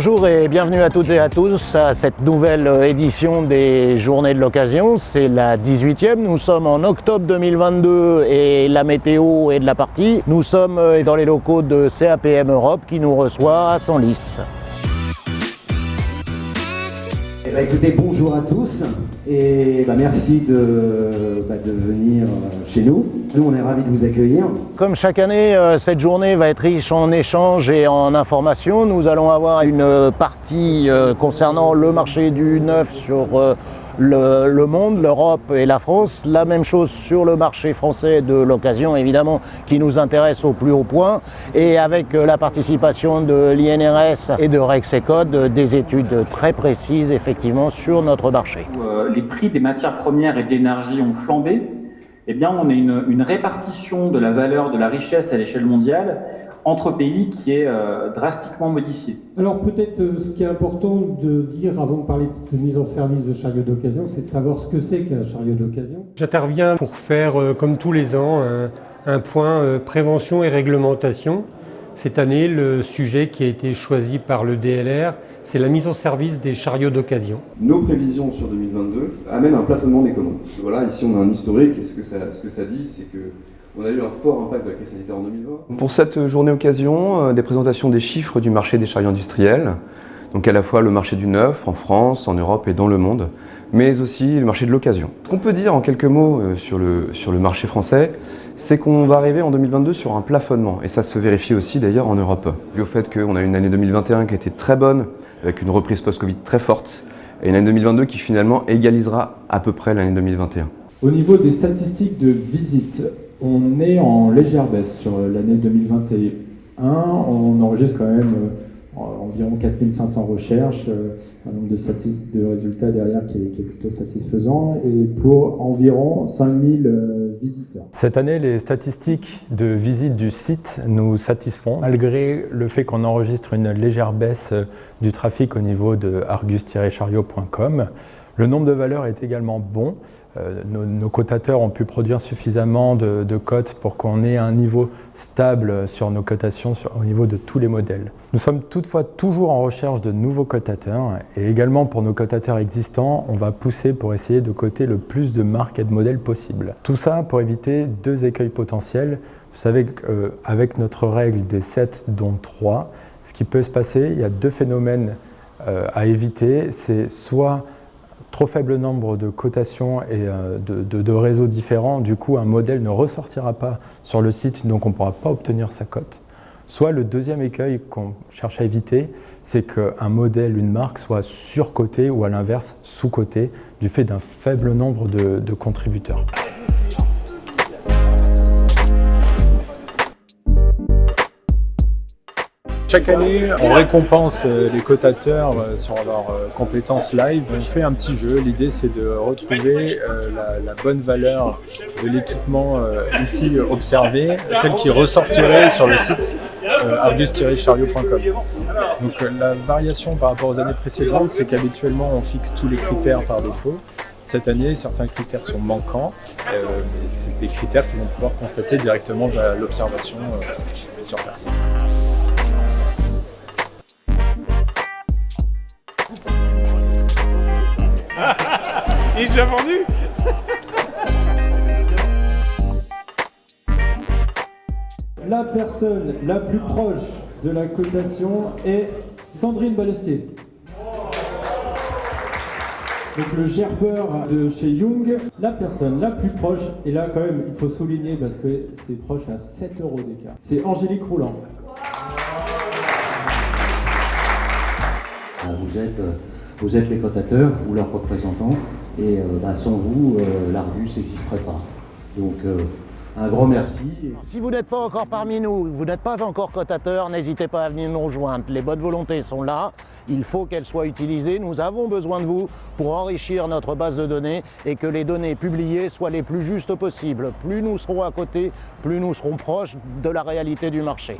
Bonjour et bienvenue à toutes et à tous à cette nouvelle édition des Journées de l'Occasion. C'est la 18e, nous sommes en octobre 2022 et la météo est de la partie. Nous sommes dans les locaux de CAPM Europe qui nous reçoit à Senlis. Écoutez, bonjour à tous et merci de venir chez nous. Nous, on est ravis de vous accueillir. Comme chaque année, cette journée va être riche en échanges et en informations. Nous allons avoir une partie concernant le marché du neuf sur le monde, l'Europe et la France. La même chose sur le marché français de l'occasion, évidemment, qui nous intéresse au plus haut point. Et avec la participation de l'INRS et de Rexecode, des études très précises, effectivement, sur notre marché. Les prix des matières premières et de l'énergie ont flambé. Eh bien, on a une répartition de la valeur de la richesse à l'échelle mondiale entre pays qui est drastiquement modifiée. Alors peut-être ce qui est important de dire avant de parler de mise en service de chariots d'occasion, c'est de savoir ce que c'est qu'un chariot d'occasion. J'interviens pour faire, comme tous les ans, un point prévention et réglementation. Cette année, le sujet qui a été choisi par le DLR, c'est la mise en service des chariots d'occasion. Nos prévisions sur 2022 amènent un plafonnement des commandes. Voilà, ici on a un historique, et ce que ça dit, c'est qu'on a eu un fort impact de la crise sanitaire en 2020. Pour cette journée occasion, des présentations des chiffres du marché des chariots industriels, donc à la fois le marché du neuf en France, en Europe et dans le monde, mais aussi le marché de l'occasion. Ce qu'on peut dire en quelques mots sur le marché français, c'est qu'on va arriver en 2022 sur un plafonnement, et ça se vérifie aussi d'ailleurs en Europe. Dû au fait qu'on a une année 2021 qui a été très bonne, avec une reprise post-Covid très forte, et une année 2022 qui finalement égalisera à peu près l'année 2021. Au niveau des statistiques de visite, on est en légère baisse sur l'année 2021. On enregistre quand même environ 4500 recherches, un nombre de résultats derrière qui est plutôt satisfaisant, et pour environ 5000 visiteurs. Cette année, les statistiques de visite du site nous satisfont, malgré le fait qu'on enregistre une légère baisse du trafic au niveau de argus-chariot.com. Le nombre de valeurs est également bon. Nos cotateurs ont pu produire suffisamment de cotes pour qu'on ait un niveau stable sur nos cotations au niveau de tous les modèles. Nous sommes toutefois toujours en recherche de nouveaux cotateurs, et également pour nos cotateurs existants, on va pousser pour essayer de coter le plus de marques et de modèles possible. Tout ça pour éviter deux écueils potentiels. Vous savez qu'avec notre règle des 7 dont 3, ce qui peut se passer, il y a deux phénomènes à éviter. C'est soit trop faible nombre de cotations et de réseaux différents, du coup un modèle ne ressortira pas sur le site, donc on ne pourra pas obtenir sa cote. Soit le deuxième écueil qu'on cherche à éviter, c'est qu'un modèle, une marque soit surcoté ou à l'inverse sous-coté du fait d'un faible nombre de contributeurs. Chaque année, on récompense les cotateurs sur leurs compétences live. On fait un petit jeu. L'idée, c'est de retrouver la bonne valeur de l'équipement ici observé, tel qu'il ressortirait sur le site argus-chariot.com. Donc la variation par rapport aux années précédentes, c'est qu'habituellement, on fixe tous les critères par défaut. Cette année, certains critères sont manquants, mais c'est des critères qu'ils vont pouvoir constater directement via l'observation sur place. Il est déjà vendu. La personne la plus proche de la cotation est Sandrine Balestier. Donc le gerbeur de chez Young, la personne la plus proche, et là quand même il faut souligner parce que c'est proche à 7 € d'écart, c'est Angélique Rouland. Vous êtes les cotateurs ou leurs représentants, et sans vous, l'Argus n'existerait pas. Donc un grand merci. Si vous n'êtes pas encore parmi nous, vous n'êtes pas encore cotateur, n'hésitez pas à venir nous rejoindre. Les bonnes volontés sont là, il faut qu'elles soient utilisées. Nous avons besoin de vous pour enrichir notre base de données et que les données publiées soient les plus justes possibles. Plus nous serons à côté, plus nous serons proches de la réalité du marché.